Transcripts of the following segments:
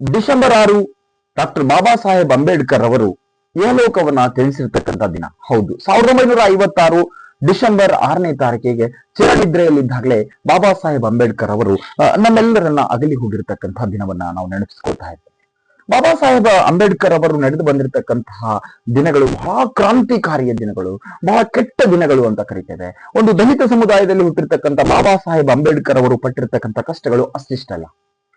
December 6 doctor Baba Saheb Ambedkar ಅವರು ಇಹಲೋಕವನ್ನ ತಿಳಿಸಿರ್ತಕ್ಕಂಥ ದಿನ. ಹೌದು, 1956 ಡಿಸೆಂಬರ್ 6ನೇ ತಾರೀಕಿಗೆ ಚಿರನಿದ್ರೆಯಲ್ಲಿದ್ದಾಗಲೇ ಬಾಬಾ ಸಾಹೇಬ್ ಅಂಬೇಡ್ಕರ್ ಅವರು ನಮ್ಮೆಲ್ಲರನ್ನ ಅಗಲಿ ಹೋಗಿರ್ತಕ್ಕಂತಹ ದಿನವನ್ನ ನಾವು ನೆನಪಿಸ್ಕೊಳ್ತಾ ಇದ್ದೇವೆ. ಬಾಬಾ ಸಾಹೇಬ್ ಅಂಬೇಡ್ಕರ್ ಅವರು ನಡೆದು ಬಂದಿರತಕ್ಕಂತಹ ದಿನಗಳು ಬಹಳ ಕ್ರಾಂತಿಕಾರಿಯ ದಿನಗಳು, ಬಹಳ ಕೆಟ್ಟ ದಿನಗಳು ಅಂತ ಕರಿತೇವೆ. ಒಂದು ದಲಿತ ಸಮುದಾಯದಲ್ಲಿ ಹುಟ್ಟಿರ್ತಕ್ಕಂಥ ಬಾಬಾ ಸಾಹೇಬ್ ಅಂಬೇಡ್ಕರ್ ಅವರು ಪಟ್ಟಿರ್ತಕ್ಕಂಥ ಕಷ್ಟಗಳು ಅಷ್ಟಿಷ್ಟಲ್ಲ.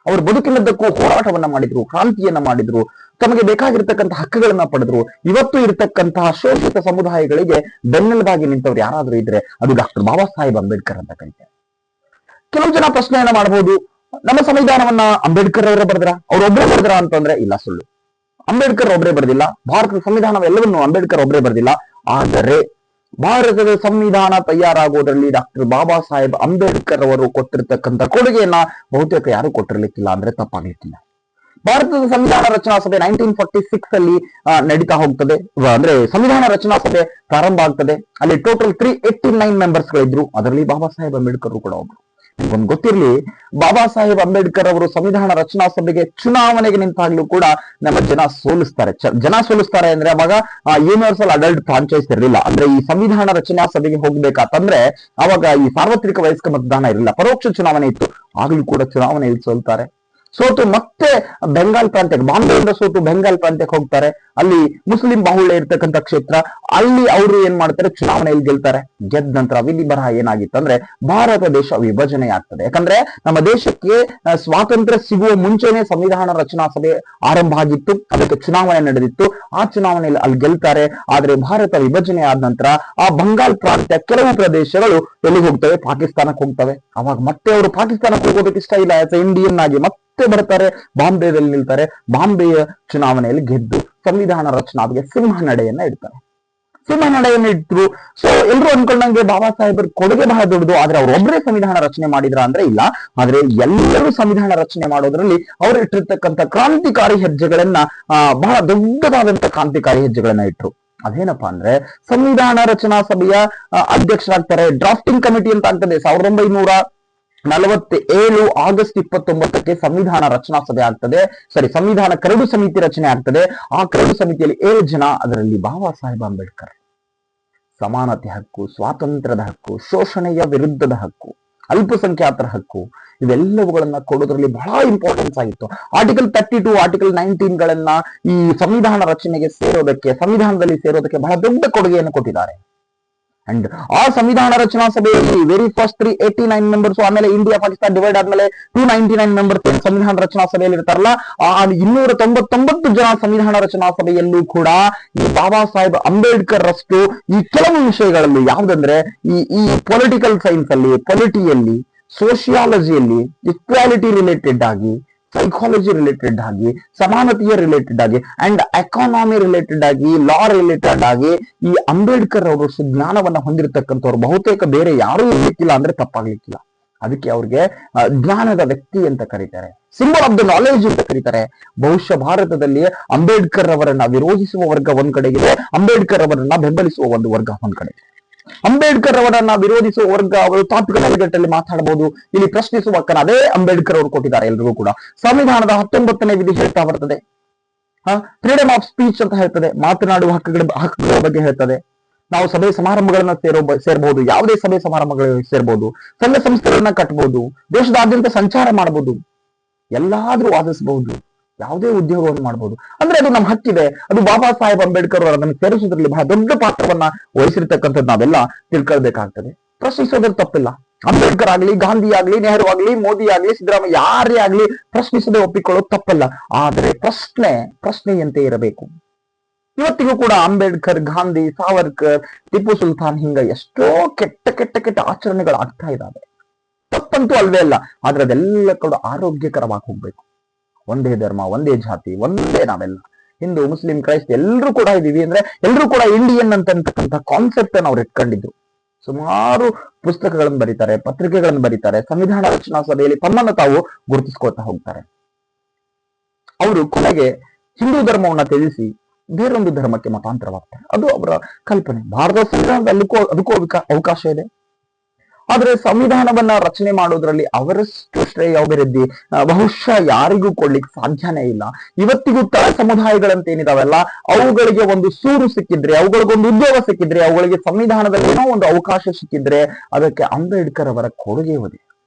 ಅವರು ಬದುಕಿನದ್ದಕ್ಕೂ ಹೋರಾಟವನ್ನ ಮಾಡಿದ್ರು, ಕ್ರಾಂತಿಯನ್ನ ಮಾಡಿದ್ರು, ತಮಗೆ ಬೇಕಾಗಿರ್ತಕ್ಕಂಥ ಹಕ್ಕುಗಳನ್ನ ಪಡೆದ್ರು. ಇವತ್ತು ಇರತಕ್ಕಂತಹ ಶೋಷಿತ ಸಮುದಾಯಗಳಿಗೆ ಬೆನ್ನೆಲುಬಾಗಿ ನಿಂತವ್ರು ಯಾರಾದ್ರೂ ಇದ್ರೆ ಅದು ಡಾಕ್ಟರ್ ಬಾಬಾ ಸಾಹೇಬ್ ಅಂಬೇಡ್ಕರ್ ಅಂತ ಕರೀತಾರೆ. ಕೆಲವು ಜನ ಪ್ರಶ್ನೆಯನ್ನ ಮಾಡಬಹುದು, ನಮ್ಮ ಸಂವಿಧಾನವನ್ನ ಅಂಬೇಡ್ಕರ್ ಅವರೇ ಬರೆದ್ರ, ಅವ್ರೊಬ್ಬರೇ ಬರೆದ್ರ ಅಂತಂದ್ರೆ ಇಲ್ಲ, ಸುಳ್ಳು. ಅಂಬೇಡ್ಕರ್ ಒಬ್ಬರೇ ಬರೆದಿಲ್ಲ, ಭಾರತದ ಸಂವಿಧಾನವೆಲ್ಲವನ್ನು ಅಂಬೇಡ್ಕರ್ ಒಬ್ಬರೇ ಬರೆದಿಲ್ಲ. ಆದರೆ ಭಾರತದ ಸಂವಿಧಾನ ತಯಾರಾಗುವುದರಲ್ಲಿ ಡಾಕ್ಟರ್ ಬಾಬಾ ಸಾಹೇಬ್ ಅಂಬೇಡ್ಕರ್ ಅವರು ಕೊಟ್ಟಿರ್ತಕ್ಕಂಥ ಕೊಡುಗೆಯನ್ನ ಬಹುತೇಕ ಯಾರು ಕೊಟ್ಟಿರ್ಲಿಕ್ಕಿಲ್ಲ ಅಂದ್ರೆ ತಪ್ಪಾಗ್ಲಿಕ್ಕಿಲ್ಲ. ಭಾರತದ ಸಂವಿಧಾನ ರಚನಾ ಸಭೆ 1946 ಅಲ್ಲಿ ನಡೀತಾ ಹೋಗ್ತದೆ. ಅಂದ್ರೆ ಸಂವಿಧಾನ ರಚನಾ ಸಭೆ ಪ್ರಾರಂಭ ಆಗ್ತದೆ. ಅಲ್ಲಿ ಟೋಟಲ್ 389 ಮೆಂಬರ್ಸ್ ಗಳಿದ್ರು. ಅದರಲ್ಲಿ ಬಾಬಾ ಸಾಹೇಬ್ ಅಂಬೇಡ್ಕರ್ ಕೂಡ ಒಬ್ರು. ನಿಮ್ಗೊಂದು ಗೊತ್ತಿರ್ಲಿ, ಬಾಬಾ ಸಾಹೇಬ್ ಅಂಬೇಡ್ಕರ್ ಅವರು ಸಂವಿಧಾನ ರಚನಾ ಸಭೆಗೆ ಚುನಾವಣೆಗೆ ನಿಂತಾಗ್ಲೂ ಕೂಡ ನಮ್ಮ ಜನ ಸೋಲಿಸ್ತಾರೆ ಅಂದ್ರೆ ಅವಾಗ ಯೂನಿವರ್ಸಲ್ ಅಡಲ್ಟ್ ಫ್ರಾಂಚೈಸ್ ಇರಲಿಲ್ಲ. ಅಂದ್ರೆ ಈ ಸಂವಿಧಾನ ರಚನಾ ಸಭೆಗೆ ಹೋಗ್ಬೇಕಾತಂದ್ರೆ ಅವಾಗ ಈ ಸಾರ್ವತ್ರಿಕ ವಯಸ್ಕ ಮತದಾನ ಇರಲಿಲ್ಲ, ಪರೋಕ್ಷ ಚುನಾವಣೆ ಇತ್ತು. ಆಗ್ಲೂ ಕೂಡ ಚುನಾವಣೆಯಲ್ಲಿ ಸೋಲ್ತಾರೆ. ಸೋತು ಮತ್ತೆ ಬೆಂಗಾಲ್ ಪ್ರಾಂತ್ಯಕ್ಕೆ, ಬಾಂಬೆಯಿಂದ ಸೋತು ಬೆಂಗಾಲ್ ಪ್ರಾಂತ್ಯಕ್ಕೆ ಹೋಗ್ತಾರೆ. ಅಲ್ಲಿ ಮುಸ್ಲಿಂ ಬಾಹುಳ್ಯ ಇರ್ತಕ್ಕಂಥ ಕ್ಷೇತ್ರ. ಅಲ್ಲಿ ಅವರು ಏನ್ ಮಾಡ್ತಾರೆ, ಚುನಾವಣೆಯಲ್ಲಿ ಗೆಲ್ತಾರೆ. ಗೆದ್ದ ನಂತರ ವಿಧಿ ಬರಹ ಏನಾಗಿತ್ತು ಅಂದ್ರೆ ಭಾರತ ದೇಶ ವಿಭಜನೆ ಆಗ್ತದೆ. ಯಾಕಂದ್ರೆ ನಮ್ಮ ದೇಶಕ್ಕೆ ಸ್ವಾತಂತ್ರ್ಯ ಸಿಗುವ ಮುಂಚೆನೆ ಸಂವಿಧಾನ ರಚನಾ ಸಭೆ ಆರಂಭ ಆಗಿತ್ತು, ಅದಕ್ಕೆ ಚುನಾವಣೆ ನಡೆದಿತ್ತು. ಆ ಚುನಾವಣೆಯಲ್ಲಿ ಅಲ್ಲಿ ಗೆಲ್ತಾರೆ. ಆದ್ರೆ ಭಾರತ ವಿಭಜನೆ ಆದ ನಂತರ ಆ ಬಂಗಾಲ್ ಪ್ರಾಂತ್ಯ ಕೆಲವು ಪ್ರದೇಶಗಳು ಎಲ್ಲಿಗೆ ಹೋಗ್ತವೆ, ಪಾಕಿಸ್ತಾನಕ್ಕೆ ಹೋಗ್ತವೆ. ಅವಾಗ ಮತ್ತೆ ಅವರು ಪಾಕಿಸ್ತಾನಕ್ಕೆ ಹೋಗೋದಕ್ಕೆ ಇಷ್ಟ ಇಲ್ಲ, ಆಸ್ ಇಂಡಿಯನ್ ಆಗಿ ಮತ್ತೆ ಬರ್ತಾರೆ, ಬಾಂಬೆದಲ್ಲಿ ನಿಲ್ತಾರೆ. ಬಾಂಬೆಯ ಚುನಾವಣೆಯಲ್ಲಿ ಗೆದ್ದು ಸಂವಿಧಾನ ರಚನಾಗೆ ಸಿಂಹ ನಡೆಯನ್ನ ಇಡ್ತಾರೆ. ಸಿಂಹ ನಡೆಯನ್ನ ಇಟ್ರು. ಸೊ ಎಲ್ರು ಅನ್ಕೊಂಡಂಗೆ ಬಾಬಾ ಸಾಹೇಬರ ಕೊಡುಗೆ ಬಹಳ ದೊಡ್ಡದು. ಆದ್ರೆ ಅವ್ರೊಬ್ಬರೇ ಸಂವಿಧಾನ ರಚನೆ ಮಾಡಿದ್ರ ಅಂದ್ರೆ ಇಲ್ಲ. ಆದ್ರೆ ಎಲ್ಲರೂ ಸಂವಿಧಾನ ರಚನೆ ಮಾಡೋದ್ರಲ್ಲಿ ಅವ್ರು ಇಟ್ಟಿರ್ತಕ್ಕಂಥ ಕ್ರಾಂತಿಕಾರಿ ಹೆಜ್ಜೆಗಳನ್ನ ಬಹಳ ದೊಡ್ಡದಾದಂತ ಕ್ರಾಂತಿಕಾರಿ ಹೆಜ್ಜೆಗಳನ್ನ ಇಟ್ರು. ಅದೇನಪ್ಪಾ ಅಂದ್ರೆ ಸಂವಿಧಾನ ರಚನಾ ಸಭೆಯ ಅಧ್ಯಕ್ಷರಾಗ್ತಾರೆ. ಡ್ರಾಫ್ಟಿಂಗ್ ಕಮಿಟಿ ಅಂತ ಆಗ್ತದೆ. 1947 ಆಗಸ್ಟ್ 29ಕ್ಕೆ ಸಂವಿಧಾನ ರಚನಾ ಸಭೆ ಆಗ್ತದೆ. ಸಂವಿಧಾನ ಕರಡು ಸಮಿತಿ ರಚನೆ ಆಗ್ತದೆ. ಆ ಕರಡು ಸಮಿತಿಯಲ್ಲಿ 7 ಜನ, ಅದರಲ್ಲಿ ಬಾಬಾ ಸಾಹೇಬ್ ಅಂಬೇಡ್ಕರ್. ಸಮಾನತೆ ಹಕ್ಕು, ಸ್ವಾತಂತ್ರ್ಯದ ಹಕ್ಕು, ಶೋಷಣೆಯ ವಿರುದ್ಧದ ಹಕ್ಕು, ಅಲ್ಪಸಂಖ್ಯಾತರ ಹಕ್ಕು, ಇವೆಲ್ಲವುಗಳನ್ನ ಕೊಡೋದ್ರಲ್ಲಿ ಬಹಳ ಇಂಪಾರ್ಟೆನ್ಸ್ ಆಗಿತ್ತು. ಆರ್ಟಿಕಲ್ 32, ಆರ್ಟಿಕಲ್ 19 ಗಳನ್ನ ಈ ಸಂವಿಧಾನ ರಚನೆಗೆ ಸಂವಿಧಾನದಲ್ಲಿ ಸೇರೋದಕ್ಕೆ ಬಹಳ ದೊಡ್ಡ ಕೊಡುಗೆಯನ್ನು ಕೊಟ್ಟಿದ್ದಾರೆ. ಅಂಡ್ ಆ ಸಂವಿಧಾನ ರಚನಾ ಸಭೆಯಲ್ಲಿ ವೆರಿ ಫಸ್ಟ್ 389 ಮೆಂಬರ್ಸ್, ಆಮೇಲೆ ಇಂಡಿಯಾ ಪಾಕಿಸ್ತಾನ ಡಿವೈಡ್ ಆದ್ಮೇಲೆ 299 ಮೆಂಬರ್ಸ್ ಸಂವಿಧಾನ ರಚನಾ ಸಭೆಯಲ್ಲಿ ಇರ್ತಾರಲ್ಲ, ಆ 299 ಜನ ಸಂವಿಧಾನ ರಚನಾ ಸಭೆಯಲ್ಲೂ ಕೂಡ ಈ ಬಾಬಾ ಸಾಹೇಬ್ ಅಂಬೇಡ್ಕರ್ ರಷ್ಟು ಈ ಕೆಲವು ವಿಷಯಗಳಲ್ಲಿ, ಯಾವ್ದಂದ್ರೆ ಈ ಪೊಲಿಟಿಕಲ್ ಸೈನ್ಸ್ ಅಲ್ಲಿ, ಪೊಲಿಟಿಯಲ್ಲಿ, ಸೋಷಿಯಾಲಜಿಯಲ್ಲಿ, ಇಕ್ವಾಲಿಟಿ ರಿಲೇಟೆಡ್ ಆಗಿ, ಸೈಕಾಲಜಿ ರಿಲೇಟೆಡ್ ಆಗಿ, ಸಮಾನತೆಯ ರಿಲೇಟೆಡ್ ಆಗಿ, ಅಂಡ್ ಎಕಾನಮಿ ರಿಲೇಟೆಡ್ ಆಗಿ, ಲಾ ರಿಲೇಟೆಡ್ ಆಗಿ ಈ ಅಂಬೇಡ್ಕರ್ ಅವರು ಸುಜ್ಞಾನವನ್ನ ಹೊಂದಿರತಕ್ಕಂಥವ್ರು ಬಹುತೇಕ ಬೇರೆ ಯಾರೂ ಇರ್ಲಿಕ್ಕಿಲ್ಲ ಅಂದ್ರೆ ತಪ್ಪಾಗ್ಲಿಕ್ಕಿಲ್ಲ. ಅದಕ್ಕೆ ಅವ್ರಿಗೆ ಜ್ಞಾನದ ವ್ಯಕ್ತಿ ಅಂತ ಕರೀತಾರೆ, ಸಿಂಬಲ್ ಆಫ್ ದ ನಾಲೆಜ್ ಅಂತ ಕರೀತಾರೆ. ಬಹುಶಃ ಭಾರತದಲ್ಲಿ ಅಂಬೇಡ್ಕರ್ ಅವರನ್ನ ವಿರೋಧಿಸುವ ವರ್ಗ ಒಂದ್ ಕಡೆಗಿದೆ, ಅಂಬೇಡ್ಕರ್ ಅವರನ್ನ ಬೆಂಬಲಿಸುವ ಒಂದು ವರ್ಗ ಒಂದ್ ಕಡೆ. ಅಂಬೇಡ್ಕರ್ ಅವರನ್ನ ವಿರೋಧಿಸುವ ವರ್ಗ ಅವರು ತಾತ್ವಿಕ ನೆಲೆಗಟ್ಟಲ್ಲಿ ಮಾತಾಡಬಹುದು, ಇಲ್ಲಿ ಪ್ರಶ್ನಿಸುವ ಹಕ್ಕನ್ನು ಅದೇ ಅಂಬೇಡ್ಕರ್ ಅವರು ಕೊಟ್ಟಿದ್ದಾರೆ ಎಲ್ರಿಗೂ ಕೂಡ. ಸಂವಿಧಾನದ 19ನೇ ವಿಧಿ ಹೇಳ್ತಾ ಬರ್ತದೆ, ಫ್ರೀಡಮ್ ಆಫ್ ಸ್ಪೀಚ್ ಅಂತ ಹೇಳ್ತದೆ, ಮಾತನಾಡುವ ಹಕ್ಕುಗಳ ಬಗ್ಗೆ ಹೇಳ್ತದೆ. ನಾವು ಸಭೆ ಸಮಾರಂಭಗಳನ್ನ ಸೇರಬಹುದು, ಯಾವುದೇ ಸಭೆ ಸಮಾರಂಭಗಳಿಗೆ ಸೇರ್ಬೋದು, ಸಂಘ ಸಂಸ್ಥೆಗಳನ್ನ ಕಟ್ಟಬಹುದು, ದೇಶದಾದ್ಯಂತ ಸಂಚಾರ ಮಾಡಬಹುದು, ಎಲ್ಲಾದ್ರೂ ವಾದಿಸಬಹುದು, ಯಾವುದೇ ಉದ್ಯೋಗವನ್ನು ಮಾಡಬಹುದು. ಅಂದ್ರೆ ಅದು ನಮ್ಮ ಹಕ್ಕಿದೆ. ಅದು ಬಾಬಾ ಸಾಹೇಬ್ ಅಂಬೇಡ್ಕರ್ ಅವರು ಅದನ್ನು ಸೇರಿಸೋದ್ರಲ್ಲಿ ಬಹಳ ದೊಡ್ಡ ಪಾತ್ರವನ್ನ ವಹಿಸಿರ್ತಕ್ಕಂಥದ್ದು ನಾವೆಲ್ಲ ತಿಳ್ಕೊಳ್ಬೇಕಾಗ್ತದೆ. ಪ್ರಶ್ನಿಸೋದ್ರ ತಪ್ಪಿಲ್ಲ. ಅಂಬೇಡ್ಕರ್ ಆಗ್ಲಿ, ಗಾಂಧಿ ಆಗ್ಲಿ, ನೆಹರು ಆಗ್ಲಿ, ಮೋದಿ ಆಗ್ಲಿ, ಸಿದ್ದರಾಮಯ್ಯ ಯಾರೇ ಆಗ್ಲಿ ಪ್ರಶ್ನಿಸದೆ ಒಪ್ಪಿಕೊಳ್ಳೋದು ತಪ್ಪಲ್ಲ. ಆದ್ರೆ ಪ್ರಶ್ನೆಯಂತೆ ಇರಬೇಕು. ಇವತ್ತಿಗೂ ಕೂಡ ಅಂಬೇಡ್ಕರ್, ಗಾಂಧಿ, ಸಾವರ್ಕರ್, ಟಿಪ್ಪು ಸುಲ್ತಾನ್ ಹಿಂಗ ಎಷ್ಟೋ ಕೆಟ್ಟ ಆಚರಣೆಗಳು ಆಗ್ತಾ ಇದ್ದಾವೆ. ತಪ್ಪಂತೂ ಅಲ್ವೇ ಅಲ್ಲ. ಆದ್ರೆ ಅದೆಲ್ಲ ಕೂಡ ಆರೋಗ್ಯಕರವಾಗಿ ಹೋಗ್ಬೇಕು. ಒಂದೇ ಧರ್ಮ, ಒಂದೇ ಜಾತಿ, ಒಂದೇ ನಾವೆಲ್ಲ, ಹಿಂದೂ, ಮುಸ್ಲಿಂ, ಕ್ರೈಸ್ತ ಎಲ್ಲರೂ ಕೂಡ ಇದೀವಿ ಅಂದ್ರೆ ಎಲ್ಲರೂ ಕೂಡ ಇಂಡಿಯನ್ ಅಂತಕ್ಕಂಥ ಕಾನ್ಸೆಪ್ಟ್ ಅನ್ನು ಅವ್ರು ಇಟ್ಕೊಂಡಿದ್ರು. ಸುಮಾರು ಪುಸ್ತಕಗಳನ್ನು ಬರೀತಾರೆ, ಪತ್ರಿಕೆಗಳನ್ನು ಬರೀತಾರೆ, ಸಂವಿಧಾನ ರಚನಾ ಸಭೆಯಲ್ಲಿ ತಮ್ಮನ್ನು ತಾವು ಗುರುತಿಸ್ಕೊಳ್ತಾ ಹೋಗ್ತಾರೆ. ಅವರು ಕೊನೆಗೆ ಹಿಂದೂ ಧರ್ಮವನ್ನ ತ್ಯಜಿಸಿ ಬೇರೊಂದು ಧರ್ಮಕ್ಕೆ ಮತಾಂತರವಾಗ್ತಾರೆ. ಅದು ಅವರ ಕಲ್ಪನೆ. ಭಾರತ ಸಂವಿಧಾನದಲ್ಲಿ ಅದಕ್ಕೂ ಅವಕಾಶ ಇದೆ. ಆದ್ರೆ ಸಂವಿಧಾನವನ್ನ ರಚನೆ ಮಾಡೋದ್ರಲ್ಲಿ ಅವರಷ್ಟು ಶ್ರೇಯಾಭಿವೃದ್ಧಿ ಬಹುಶಃ ಯಾರಿಗೂ ಕೊಡ್ಲಿಕ್ಕೆ ಸಾಧ್ಯನೇ ಇಲ್ಲ. ಇವತ್ತಿಗೂ ತಳ ಸಮುದಾಯಗಳಂತೇನಿದಾವೆಲ್ಲ ಅವುಗಳಿಗೆ ಒಂದು ಸೂರು ಸಿಕ್ಕಿದ್ರೆ, ಅವುಗಳಿಗೊಂದು ಉದ್ಯೋಗ ಸಿಕ್ಕಿದ್ರೆ, ಅವುಗಳಿಗೆ ಸಂವಿಧಾನದಲ್ಲಿ ಏನೋ ಒಂದು ಅವಕಾಶ ಸಿಕ್ಕಿದ್ರೆ ಅದಕ್ಕೆ ಅಂಬೇಡ್ಕರ್ ಅವರ ಕೊಡುಗೆ ಇದೆ.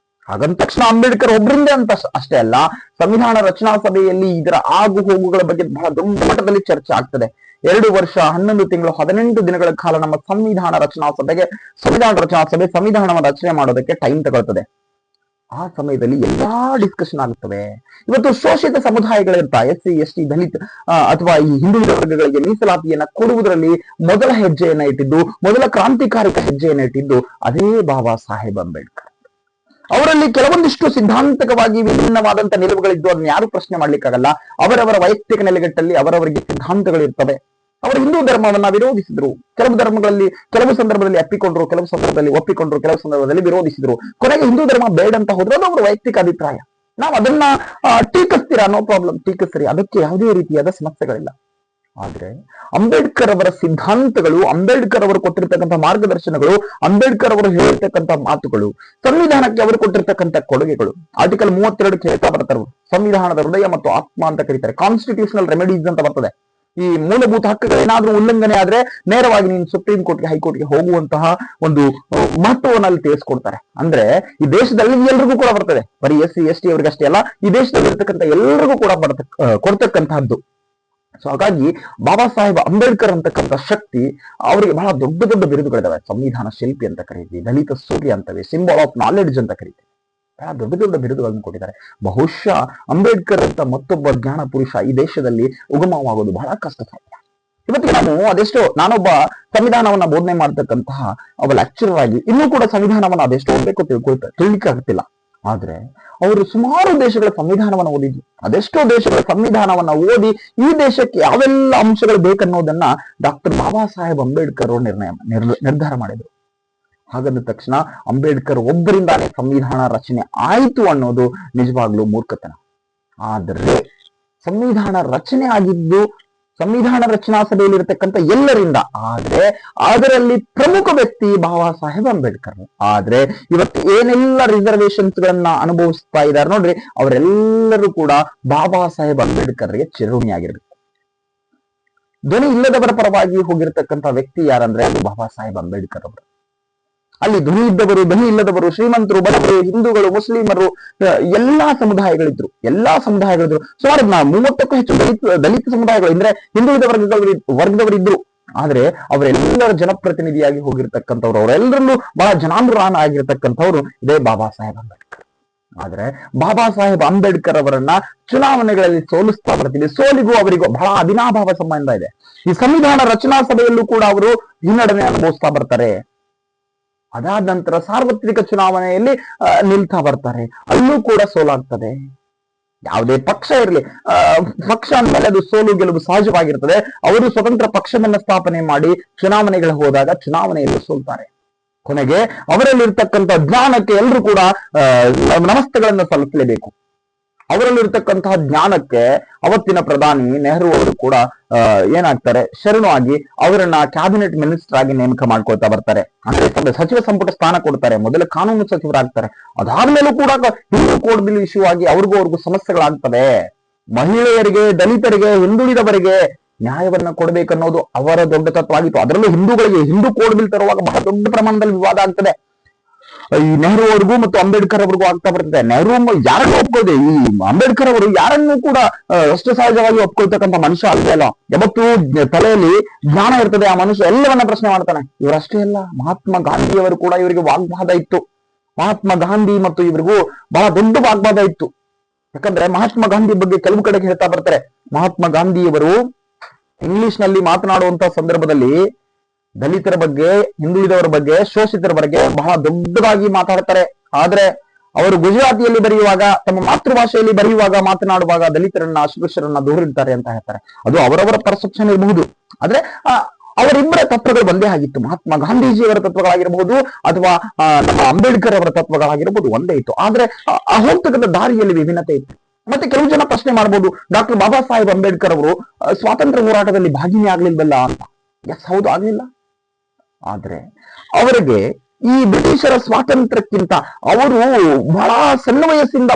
ಹಾಗಂದ ತಕ್ಷಣ ಅಂಬೇಡ್ಕರ್ ಒಬ್ಬರಿಂದ ಅಂತ ಅಷ್ಟೇ ಅಲ್ಲ, ಸಂವಿಧಾನ ರಚನಾ ಸಭೆಯಲ್ಲಿ ಇದರ ಆಗು ಹೋಗುಗಳ ಬಗ್ಗೆ ಬಹಳ ದೊಡ್ಡ ಮಟ್ಟದಲ್ಲಿ ಚರ್ಚೆ ಆಗ್ತದೆ. 2 ವರ್ಷ 11 ತಿಂಗಳು 18 ದಿನಗಳ ಕಾಲ ನಮ್ಮ ಸಂವಿಧಾನ ರಚನಾ ಸಭೆ ಸಂವಿಧಾನವನ್ನು ರಚನೆ ಮಾಡೋದಕ್ಕೆ ಟೈಮ್ ತಗೊಳ್ತದೆ. ಆ ಸಮಯದಲ್ಲಿ ಎಲ್ಲಾ ಡಿಸ್ಕಷನ್ ಆಗುತ್ತವೆ. ಇವತ್ತು ಶೋಷಿತ ಸಮುದಾಯಗಳಿರ್ತಾ SC ST ದಲಿತ ಅಥವಾ ಈ ಹಿಂದುಳಿದ ವರ್ಗಗಳಿಗೆ ಮೀಸಲಾತಿಯನ್ನ ಕೊಡುವುದರಲ್ಲಿ ಮೊದಲ ಹೆಜ್ಜೆಯನ್ನ ಇಟ್ಟಿದ್ದು, ಮೊದಲ ಕ್ರಾಂತಿಕಾರಿಕ ಹೆಜ್ಜೆಯನ್ನ ಇಟ್ಟಿದ್ದು ಅದೇ ಬಾಬಾ ಸಾಹೇಬ್ ಅಂಬೇಡ್ಕರ್. ಅವರಲ್ಲಿ ಕೆಲವೊಂದಿಷ್ಟು ಸಿದ್ಧಾಂತಕವಾಗಿ ವಿಭಿನ್ನವಾದಂತ ನಿಲುವುಗಳಿದ್ದು ಅದನ್ನ ಯಾರು ಪ್ರಶ್ನೆ ಮಾಡ್ಲಿಕ್ಕಾಗಲ್ಲ. ಅವರವರ ವೈಯಕ್ತಿಕ ನೆಲೆಗಟ್ಟಲ್ಲಿ ಅವರವರಿಗೆ ಸಿದ್ಧಾಂತಗಳಿರ್ತವೆ. ಅವರು ಹಿಂದೂ ಧರ್ಮವನ್ನ ವಿರೋಧಿಸಿದ್ರು. ಕೆಲವು ಸಂದರ್ಭದಲ್ಲಿ ಅಪ್ಪಿಕೊಂಡ್ರು, ಕೆಲವು ಸಂದರ್ಭದಲ್ಲಿ ಒಪ್ಪಿಕೊಂಡ್ರು, ಕೆಲವು ಸಂದರ್ಭದಲ್ಲಿ ವಿರೋಧಿಸಿದ್ರು. ಕೊನೆಗೆ ಹಿಂದೂ ಧರ್ಮ ಬೇಡ ಅಂತ ಹೋದ್ರೆ ಅದು ಅವರ ವೈಯಕ್ತಿಕ ಅಭಿಪ್ರಾಯ. ನಾವು ಅದನ್ನ ಟೀಕಿಸ್ತೀರಾ, ನೋ ಪ್ರಾಬ್ಲಮ್, ಟೀಕಿಸ್ತೀರಿ, ಅದಕ್ಕೆ ಯಾವುದೇ ರೀತಿಯಾದ ಸಮಸ್ಯೆಗಳಿಲ್ಲ. ಆದ್ರೆ ಅಂಬೇಡ್ಕರ್ ಅವರ ಸಿದ್ಧಾಂತಗಳು, ಅಂಬೇಡ್ಕರ್ ಅವರು ಕೊಟ್ಟಿರ್ತಕ್ಕಂಥ ಮಾರ್ಗದರ್ಶನಗಳು, ಅಂಬೇಡ್ಕರ್ ಅವರು ಹೇಳಿರ್ತಕ್ಕಂಥ ಮಾತುಗಳು, ಸಂವಿಧಾನಕ್ಕೆ ಅವರು ಕೊಟ್ಟಿರ್ತಕ್ಕಂಥ ಕೊಡುಗೆಗಳು, ಆರ್ಟಿಕಲ್ 32 ಹೇಳ್ತಾ ಬರ್ತಾರೆ, ಸಂವಿಧಾನದ ಹೃದಯ ಮತ್ತು ಆತ್ಮ ಅಂತ ಕರೀತಾರೆ. ಕಾನ್ಸ್ಟಿಟ್ಯೂಷನಲ್ ರೆಮಿಡೀಸ್ ಅಂತ ಬರ್ತದೆ. ಈ ಮೂಲಭೂತ ಹಕ್ಕುಗಳೇನಾದ್ರೂ ಉಲ್ಲಂಘನೆ ಆದ್ರೆ ನೇರವಾಗಿ ನೀನು ಸುಪ್ರೀಂ ಕೋರ್ಟ್ಗೆ, ಹೈಕೋರ್ಟ್ಗೆ ಹೋಗುವಂತಹ ಒಂದು ಮಹತ್ವವನ್ನು ಅಲ್ಲಿ ತಿಳಿಸ್ಕೊಡ್ತಾರೆ. ಅಂದ್ರೆ ಈ ದೇಶದಲ್ಲಿ ಎಲ್ರಿಗೂ ಕೂಡ ಬರ್ತದೆ, ಬರೀ SC ST ಅವರಿಗಷ್ಟೇ ಅಲ್ಲ, ಈ ದೇಶದಲ್ಲಿ ಇರ್ತಕ್ಕಂಥ ಎಲ್ರಿಗೂ ಕೂಡ ಕೊಡ್ತಕ್ಕಂತಹದ್ದು. ಸೊ ಹಾಗಾಗಿ ಬಾಬಾ ಸಾಹೇಬ್ ಅಂಬೇಡ್ಕರ್ ಅಂತಕ್ಕಂಥ ಶಕ್ತಿ ಅವರಿಗೆ ಬಹಳ ದೊಡ್ಡ ದೊಡ್ಡ ಬಿರುದುಗಳಿದಾವೆ. ಸಂವಿಧಾನ ಶಿಲ್ಪಿ ಅಂತ ಕರೀತೀವಿ, ದಲಿತ ಸೂರ್ಯ ಅಂತವೆ, ಸಿಂಬಲ್ ಆಫ್ ನಾಲೆಡ್ಜ್ ಅಂತ ಕರೀತೀವಿ. ಬಹಳ ದೊಡ್ಡ ದೊಡ್ಡ ಬಿರುದುಗಳನ್ನು ಕೊಟ್ಟಿದ್ದಾರೆ. ಬಹುಶಃ ಅಂಬೇಡ್ಕರ್ ಅಂತ ಮತ್ತೊಬ್ಬ ಜ್ಞಾನ ಪುರುಷ ಈ ದೇಶದಲ್ಲಿ ಉಗಮವಾಗೋದು ಬಹಳ ಕಷ್ಟ ಸಾಧ್ಯ. ಇವತ್ತಿಗೆ ನಾನೊಬ್ಬ ಸಂವಿಧಾನವನ್ನ ಬೋಧನೆ ಮಾಡ್ತಕ್ಕಂತಹ ಒಬ್ಬ ಲೆಕ್ಚರರ್ ಆಗಿ ಇನ್ನೂ ಕೂಡ ಸಂವಿಧಾನವನ್ನ ಅದೆಷ್ಟೋ ಓದಬೇಕು ತಿಳ್ಲಿಕ್ಕೆ ಆಗುತ್ತಿಲ್ಲ. ಆದ್ರೆ ಅವರು ಸುಮಾರು ದೇಶಗಳ ಸಂವಿಧಾನವನ್ನ ಓದಿದ್ರು. ಅದೆಷ್ಟೋ ದೇಶಗಳ ಸಂವಿಧಾನವನ್ನ ಓದಿ ಈ ದೇಶಕ್ಕೆ ಯಾವೆಲ್ಲ ಅಂಶಗಳು ಬೇಕನ್ನೋದನ್ನ ಡಾಕ್ಟರ್ ಬಾಬಾ ಸಾಹೇಬ್ ಅಂಬೇಡ್ಕರ್ ಅವರು ನಿರ್ಧಾರ ಮಾಡಿದ್ರು. ಹಾಗಂದ ತಕ್ಷಣ ಅಂಬೇಡ್ಕರ್ ಒಬ್ಬರಿಂದಾನೇ ಸಂವಿಧಾನ ರಚನೆ ಆಯ್ತು ಅನ್ನೋದು ನಿಜವಾಗ್ಲೂ ಮೂರ್ಖತನ. ಆದ್ರೆ ಸಂವಿಧಾನ ರಚನೆ ಆಗಿದ್ದು ಸಂವಿಧಾನ ರಚನಾ ಸಭೆಯಲ್ಲಿ ಇರತಕ್ಕಂಥ ಎಲ್ಲರಿಂದ, ಆದ್ರೆ ಅದರಲ್ಲಿ ಪ್ರಮುಖ ವ್ಯಕ್ತಿ ಬಾಬಾ ಸಾಹೇಬ್ ಅಂಬೇಡ್ಕರ್. ಆದ್ರೆ ಇವತ್ತು ಏನೆಲ್ಲ ರಿಸರ್ವೇಶನ್ಸ್ ಗಳನ್ನ ಅನುಭವಿಸ್ತಾ ಇದ್ದಾರೆ ನೋಡ್ರಿ, ಅವರೆಲ್ಲರೂ ಕೂಡ ಬಾಬಾ ಸಾಹೇಬ್ ಅಂಬೇಡ್ಕರ್ಗೆ ಚಿರಋಣಿಯಾಗಿರ್ಬೇಕು. ಧ್ವನಿ ಇಲ್ಲದವರ ಪರವಾಗಿ ಹೋಗಿರ್ತಕ್ಕಂಥ ವ್ಯಕ್ತಿ ಯಾರಂದ್ರೆ ಅದು ಬಾಬಾ ಸಾಹೇಬ್ ಅಂಬೇಡ್ಕರ್ ಅವರು. ಅಲ್ಲಿ ಧ್ವನಿ ಇದ್ದವರು, ಧ್ವನಿ ಇಲ್ಲದವರು, ಶ್ರೀಮಂತರು, ಬಡವರು, ಹಿಂದೂಗಳು, ಮುಸ್ಲಿಮರು, ಎಲ್ಲಾ ಸಮುದಾಯಗಳಿದ್ರು. ಸುಮಾರು 30ಕ್ಕೂ ಹೆಚ್ಚು ದಲಿತ ಸಮುದಾಯಗಳು ಅಂದ್ರೆ ಹಿಂದುಳಿದ ವರ್ಗದವರಿದ್ರು. ಆದ್ರೆ ಅವರೆಲ್ಲರ ಜನಪ್ರತಿನಿಧಿಯಾಗಿ ಹೋಗಿರ್ತಕ್ಕಂಥವ್ರು, ಅವರೆಲ್ಲರಲ್ಲೂ ಬಹಳ ಜನಾನುರಾನ ಆಗಿರ್ತಕ್ಕಂಥವ್ರು ಇದೇ ಬಾಬಾ ಸಾಹೇಬ್ ಅಂಬೇಡ್ಕರ್. ಆದ್ರೆ ಬಾಬಾ ಸಾಹೇಬ್ ಅಂಬೇಡ್ಕರ್ ಅವರನ್ನ ಚುನಾವಣೆಗಳಲ್ಲಿ ಸೋಲಿಸ್ತಾ ಬರ್ತೀವಿ. ಸೋಲಿಗೂ ಅವರಿಗೂ ಬಹಳ ಅವಿನಾಭಾವ ಸಂಬಂಧ ಇದೆ. ಈ ಸಂವಿಧಾನ ರಚನಾ ಸಭೆಯಲ್ಲೂ ಕೂಡ ಅವರು ಹಿನ್ನಡೆನೆ ಅನುಭವಿಸ್ತಾ ಬರ್ತಾರೆ. ಅದಾದ ನಂತರ ಸಾರ್ವತ್ರಿಕ ಚುನಾವಣೆಯಲ್ಲಿ ನಿಲ್ತಾ ಬರ್ತಾರೆ, ಅಲ್ಲೂ ಕೂಡ ಸೋಲಾಗ್ತದೆ. ಯಾವುದೇ ಪಕ್ಷ ಇರಲಿ, ಪಕ್ಷ ಅಂದ್ಮೇಲೆ ಅದು ಸೋಲು ಗೆಲುವು ಸಹಜವಾಗಿರ್ತದೆ. ಅವರು ಸ್ವತಂತ್ರ ಪಕ್ಷವನ್ನ ಸ್ಥಾಪನೆ ಮಾಡಿ ಚುನಾವಣೆಗಳು ಹೋದಾಗ ಚುನಾವಣೆಯಲ್ಲಿ ಸೋಲ್ತಾರೆ. ಕೊನೆಗೆ ಅವರಲ್ಲಿರ್ತಕ್ಕಂಥ ಜ್ಞಾನಕ್ಕೆ ಎಲ್ಲರೂ ಕೂಡ ನಮಸ್ತೆಗಳನ್ನ ಸಲ್ಲಿಸಲೇಬೇಕು. ಅವರಲ್ಲಿರ್ತಕ್ಕಂತಹ ಜ್ಞಾನಕ್ಕೆ ಅವತ್ತಿನ ಪ್ರಧಾನಿ ನೆಹರು ಅವರು ಕೂಡ ಏನಾಗ್ತಾರೆ, ಶರಣು ಆಗಿ ಅವರನ್ನ ಕ್ಯಾಬಿನೆಟ್ ಮಿನಿಸ್ಟರ್ ಆಗಿ ನೇಮಕ ಮಾಡ್ಕೊಳ್ತಾ ಬರ್ತಾರೆ. ಅಂದ್ರೆ ಸಚಿವ ಸಂಪುಟ ಸ್ಥಾನ ಕೊಡ್ತಾರೆ, ಮೊದಲ ಕಾನೂನು ಸಚಿವರಾಗ್ತಾರೆ. ಅದಾದ್ಮೇಲೂ ಕೂಡ ಹಿಂದೂ ಕೋಡ್ ಬಿಲ್ ಇಶ್ಯೂ ಆಗಿ ಅವ್ರಿಗೂ ಸಮಸ್ಯೆಗಳಾಗ್ತದೆ. ಮಹಿಳೆಯರಿಗೆ, ದಲಿತರಿಗೆ, ಹಿಂದುಳಿದವರಿಗೆ ನ್ಯಾಯವನ್ನ ಕೊಡ್ಬೇಕನ್ನೋದು ಅವರ ದೊಡ್ಡ ತತ್ವ ಆಗಿತ್ತು. ಅದರಲ್ಲೂ ಹಿಂದೂಗಳಿಗೆ ಹಿಂದೂ ಕೋಡ್ ಬಿಲ್ ತರುವಾಗ ಬಹಳ ದೊಡ್ಡ ಪ್ರಮಾಣದಲ್ಲಿ ವಿವಾದ ಆಗ್ತದೆ. ಈ ನೆಹರು ಅವ್ರಿಗೂ ಮತ್ತು ಅಂಬೇಡ್ಕರ್ ಅವ್ರಿಗೂ ಆಗ್ತಾ ಬರ್ತದೆ. ನೆಹರು ಯಾರನ್ನು ಒಪ್ಕೊಳ್ಳದೆ, ಈ ಅಂಬೇಡ್ಕರ್ ಅವರು ಯಾರನ್ನೂ ಕೂಡ ಅಷ್ಟು ಸಹಜವಾಗಿ ಒಪ್ಕೊಳ್ತಕ್ಕಂಥ ಮನುಷ್ಯ ಅಲ್ಲ. ಯಾವತ್ತೂ ತಲೆಯಲ್ಲಿ ಜ್ಞಾನ ಇರ್ತದೆ. ಆ ಮನುಷ್ಯ ಎಲ್ಲವನ್ನ ಪ್ರಶ್ನೆ ಮಾಡ್ತಾನೆ. ಇವರಷ್ಟೇ ಅಲ್ಲ, ಮಹಾತ್ಮ ಗಾಂಧಿಯವರು ಕೂಡ ಇವರಿಗೆ ವಾಗ್ವಾದ ಇತ್ತು. ಮಹಾತ್ಮ ಗಾಂಧಿ ಮತ್ತು ಇವರಿಗೂ ಬಹಳ ದೊಡ್ಡ ವಾಗ್ವಾದ ಇತ್ತು. ಯಾಕಂದ್ರೆ ಮಹಾತ್ಮ ಗಾಂಧಿ ಬಗ್ಗೆ ಕೆಲವು ಕಡೆಗೆ ಹೇಳ್ತಾ ಬರ್ತಾರೆ. ಮಹಾತ್ಮ ಗಾಂಧಿಯವರು ಇಂಗ್ಲಿಷ್ ನಲ್ಲಿ ಮಾತನಾಡುವಂತ ಸಂದರ್ಭದಲ್ಲಿ ದಲಿತರ ಬಗ್ಗೆ, ಹಿಂದುಳಿದವರ ಬಗ್ಗೆ, ಶೋಷಿತರ ಬಗ್ಗೆ ಬಹಳ ದೊಡ್ಡದಾಗಿ ಮಾತಾಡ್ತಾರೆ. ಆದ್ರೆ ಅವರು ಗುಜರಾತಿಯಲ್ಲಿ ಬರೆಯುವಾಗ, ತಮ್ಮ ಮಾತೃಭಾಷೆಯಲ್ಲಿ ಬರೆಯುವಾಗ, ಮಾತನಾಡುವಾಗ ದಲಿತರನ್ನ, ಅಸ್ಪೃಶ್ಯರನ್ನ ದೂರಿಡ್ತಾರೆ ಅಂತ ಹೇಳ್ತಾರೆ. ಅದು ಅವರವರ ಪರ್ಸೆಪ್ಷನ್ ಇರಬಹುದು. ಆದ್ರೆ ಅವರಿಬ್ಬರ ತತ್ವಗಳು ಒಂದೇ ಆಗಿತ್ತು. ಮಹಾತ್ಮ ಗಾಂಧೀಜಿಯವರ ತತ್ವಗಳಾಗಿರಬಹುದು ಅಥವಾ ನಮ್ಮ ಅಂಬೇಡ್ಕರ್ ಅವರ ತತ್ವಗಳಾಗಿರಬಹುದು, ಒಂದೇ ಇತ್ತು. ಆದ್ರೆ ಹೋಗ್ತಕ್ಕಂಥ ದಾರಿಯಲ್ಲಿ ವಿಭಿನ್ನತೆ ಇತ್ತು. ಮತ್ತೆ ಕೆಲವು ಜನ ಪ್ರಶ್ನೆ ಮಾಡಬಹುದು, ಡಾಕ್ಟರ್ ಬಾಬಾ ಸಾಹೇಬ್ ಅಂಬೇಡ್ಕರ್ ಅವರು ಸ್ವಾತಂತ್ರ್ಯ ಹೋರಾಟದಲ್ಲಿ ಭಾಗಿನಿ ಆಗ್ಲಿಲ್ವಲ್ಲ ಅಂತ. ಎಸ್, ಹೌದು, ಆಗ್ಲಿಲ್ಲ. ಆದ್ರೆ ಅವರಿಗೆ ಈ ಬ್ರಿಟಿಷರ ಸ್ವಾತಂತ್ರ್ಯಕ್ಕಿಂತ ಅವರು ಬಹಳ ಸಣ್ಣ ವಯಸ್ಸಿಂದ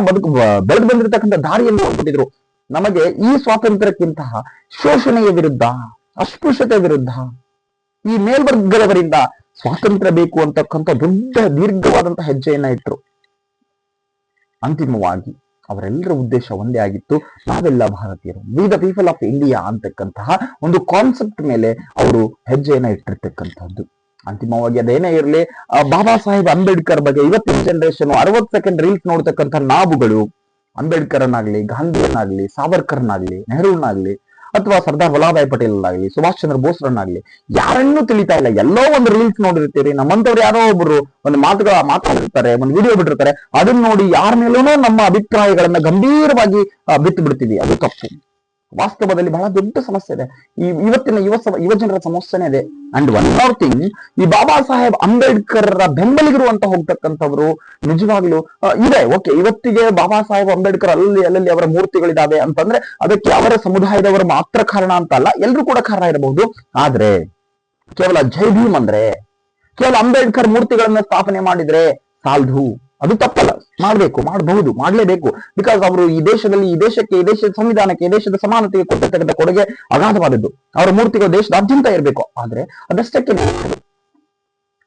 ಬೆಳೆದು ಬಂದಿರತಕ್ಕಂಥ ದಾರಿಯನ್ನು ಹೋಗ್ಬಿಟ್ಟಿದ್ರು. ನಮಗೆ ಈ ಸ್ವಾತಂತ್ರ್ಯಕ್ಕಿಂತ ಶೋಷಣೆಯ ವಿರುದ್ಧ, ಅಸ್ಪೃಶ್ಯತೆ ವಿರುದ್ಧ, ಈ ಮೇಲ್ವರ್ಗದವರಿಂದ ಸ್ವಾತಂತ್ರ್ಯ ಬೇಕು ಅಂತಕ್ಕಂಥ ದೊಡ್ಡ ದೀರ್ಘವಾದಂತಹ ಹೆಜ್ಜೆಯನ್ನ ಇಟ್ರು. ಅಂತಿಮವಾಗಿ ಅವರೆಲ್ಲರ ಉದ್ದೇಶ ಒಂದೇ ಆಗಿತ್ತು, ನಾವೆಲ್ಲ ಭಾರತೀಯರು, we the people of India ಅಂತಕ್ಕಂತಹ ಒಂದು ಕಾನ್ಸೆಪ್ಟ್ ಮೇಲೆ ಅವರು ಹೆಜ್ಜೆಯನ್ನ ಇಟ್ಟಿರ್ತಕ್ಕಂಥದ್ದು. ಅಂತಿಮವಾಗಿ ಅದೇನೇ ಇರಲಿ, ಬಾಬಾ ಸಾಹೇಬ್ ಅಂಬೇಡ್ಕರ್ ಬಗ್ಗೆ ಇವತ್ತಿನ ಜನರೇಷನ್ 60 ಸೆಕೆಂಡ್ ರೀಲ್ಸ್ ನೋಡ್ತಕ್ಕಂಥ ನಾವುಗಳು ಅಂಬೇಡ್ಕರ್ನಾಗ್ಲಿ, ಗಾಂಧಿಯನ್ನಾಗ್ಲಿ, ಸಾವರ್ಕರ್ನಾಗ್ಲಿ, ನೆಹರೂನಾಗ್ಲಿ, ಅಥವಾ ಸರ್ದಾರ್ ವಲ್ಲಭಾಯ್ ಪಟೇಲ್ ಆಗ್ಲಿ, ಸುಭಾಷ್ ಚಂದ್ರ ಬೋಸ್ರನ್ನಾಗ್ಲಿ ಯಾರನ್ನೂ ತಿಳಿತಾ ಇಲ್ಲ. ಎಲ್ಲೋ ಒಂದು ರೀಲ್ಸ್ ನೋಡಿರ್ತೀರಿ, ನಮ್ಮಂತವ್ರು ಯಾರೋ ಒಬ್ರು ಒಂದು ಮಾತಾಡಿರ್ತಾರೆ, ಒಂದು ವಿಡಿಯೋ ಬಿಟ್ಟಿರ್ತಾರೆ, ಅದನ್ನ ನೋಡಿ ಯಾರ ಮೇಲೂ ನಮ್ಮ ಅಭಿಪ್ರಾಯಗಳನ್ನ ಗಂಭೀರವಾಗಿ ಬಿತ್ತು ಬಿಡ್ತೀವಿ. ಅದು ತಪ್ಪು. ವಾಸ್ತವದಲ್ಲಿ ಬಹಳ ದೊಡ್ಡ ಸಮಸ್ಯೆ ಇದೆ. ಇವತ್ತಿನ ಯುವ ಜನರ ಸಮಸ್ಯೆನೇ ಇದೆ. ಅಂಡ್ ಒನ್ ಮೋರ್ ಥಿಂಗ್, ಈ ಬಾಬಾ ಸಾಹೇಬ್ ಅಂಬೇಡ್ಕರ್ ಬೆಂಬಲಿಗರು ಹೋಗ್ತಕ್ಕಂಥವ್ರು ನಿಜವಾಗ್ಲೂ ಇದೆ. ಓಕೆ, ಇವತ್ತಿಗೆ ಬಾಬಾ ಸಾಹೇಬ್ ಅಂಬೇಡ್ಕರ್ ಅಲ್ಲಲ್ಲಿ ಅವರ ಮೂರ್ತಿಗಳಿದಾವೆ ಅಂತಂದ್ರೆ ಅದಕ್ಕೆ ಅವರ ಸಮುದಾಯದವರು ಮಾತ್ರ ಕಾರಣ ಅಂತ ಅಲ್ಲ, ಎಲ್ರು ಕೂಡ ಕಾರಣ ಇರಬಹುದು. ಆದ್ರೆ ಕೇವಲ ಜೈ ಭೀಮ್ ಅಂದ್ರೆ, ಕೇವಲ ಅಂಬೇಡ್ಕರ್ ಮೂರ್ತಿಗಳನ್ನ ಸ್ಥಾಪನೆ ಮಾಡಿದ್ರೆ ಸಾಲ್ದು. ಅದು ತಪ್ಪಲ್ಲ, ಮಾಡಬಹುದು, ಮಾಡ್ಲೇಬೇಕು. ಬಿಕಾಸ್ ಅವರು ಈ ದೇಶದಲ್ಲಿ, ಈ ದೇಶದ ಸಂವಿಧಾನಕ್ಕೆ, ಈ ದೇಶದ ಸಮಾನತೆಗೆ ಕೊಟ್ಟಿರ್ತಕ್ಕಂಥ ಕೊಡುಗೆ ಅಗಾಧವಾದದ್ದು. ಅವರ ಮೂರ್ತಿಗಳು ದೇಶದಾದ್ಯಂತ ಇರಬೇಕು. ಆದ್ರೆ ಅದಷ್ಟಕ್ಕೆ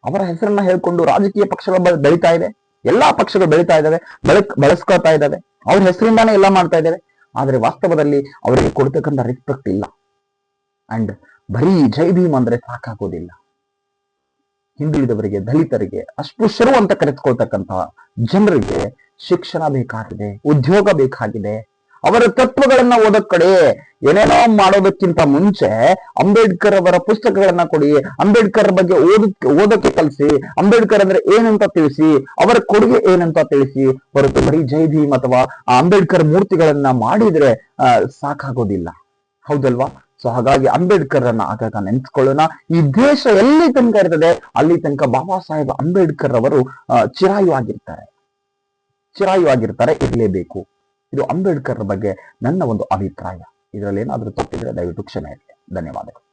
ಅವರ ಹೆಸರನ್ನ ಹೇಳ್ಕೊಂಡು ರಾಜಕೀಯ ಪಕ್ಷಗಳು ಬೆಳೀತಾ ಇದೆ, ಎಲ್ಲಾ ಪಕ್ಷಗಳು ಬೆಳೀತಾ ಇದಾವೆ, ಬಳಸ್ಕೊಳ್ತಾ ಇದಾವೆ, ಅವ್ರ ಹೆಸರಿಂದಾನೇ ಎಲ್ಲ ಮಾಡ್ತಾ ಇದಾವೆ. ಆದ್ರೆ ವಾಸ್ತವದಲ್ಲಿ ಅವರಿಗೆ ಕೊಡ್ತಕ್ಕಂಥ ರೆಸ್ಪೆಕ್ಟ್ ಇಲ್ಲ. ಅಂಡ್ ಬರೀ ಜೈ ಭೀಮ್ ಅಂದ್ರೆ ಸಾಕಾಗೋದಿಲ್ಲ. ಹಿಂದುಳಿದವರಿಗೆ, ದಲಿತರಿಗೆ, ಅಸ್ಪೃಶ್ಯರು ಅಂತ ಕರೆಸ್ಕೊಳ್ತಕ್ಕಂತಹ ಜನರಿಗೆ ಶಿಕ್ಷಣ ಬೇಕಾಗಿದೆ, ಉದ್ಯೋಗ ಬೇಕಾಗಿದೆ. ಅವರ ತತ್ವಗಳನ್ನ ಓದಕ್ ಕಡೆ ಏನೇನೋ ಮಾಡೋದಕ್ಕಿಂತ ಮುಂಚೆ ಅಂಬೇಡ್ಕರ್ ಅವರ ಪುಸ್ತಕಗಳನ್ನ ಕೊಡಿ, ಅಂಬೇಡ್ಕರ್ ಬಗ್ಗೆ ಓದಕ್ಕೆ ಕಲಿಸಿ, ಅಂಬೇಡ್ಕರ್ ಅಂದ್ರೆ ಏನಂತ ತಿಳಿಸಿ, ಅವರ ಕೊಡುಗೆ ಏನಂತ ತಿಳಿಸಿ. ಹೊರತು ಬರೀ ಜೈ ಭೀಮ್ ಅಥವಾ ಅಂಬೇಡ್ಕರ್ ಮೂರ್ತಿಗಳನ್ನ ಮಾಡಿದ್ರೆ ಸಾಕಾಗೋದಿಲ್ಲ. ಹೌದಲ್ವಾ? ಸೊ ಹಾಗಾಗಿ ಅಂಬೇಡ್ಕರ್ ಅನ್ನ ಆಗಾಗ ನೆನ್ಸ್ಕೊಳ್ಳೋಣ. ಈ ದೇಶ ಎಲ್ಲಿ ತನಕ ಇರ್ತದೆ ಅಲ್ಲಿ ತನಕ ಬಾಬಾ ಸಾಹೇಬ್ ಅಂಬೇಡ್ಕರ್ ಅವರು ಚಿರಾಯು ಆಗಿರ್ತಾರೆ, ಇರಲೇಬೇಕು. ಇದು ಅಂಬೇಡ್ಕರ್ ಬಗ್ಗೆ ನನ್ನ ಒಂದು ಅಭಿಪ್ರಾಯ. ಇದರಲ್ಲಿ ಏನಾದ್ರೂ ತಪ್ಪಿದ್ರೆ ದಯವಿಟ್ಟು ಕ್ಷಮೆ ಇರಲಿ. ಧನ್ಯವಾದಗಳು.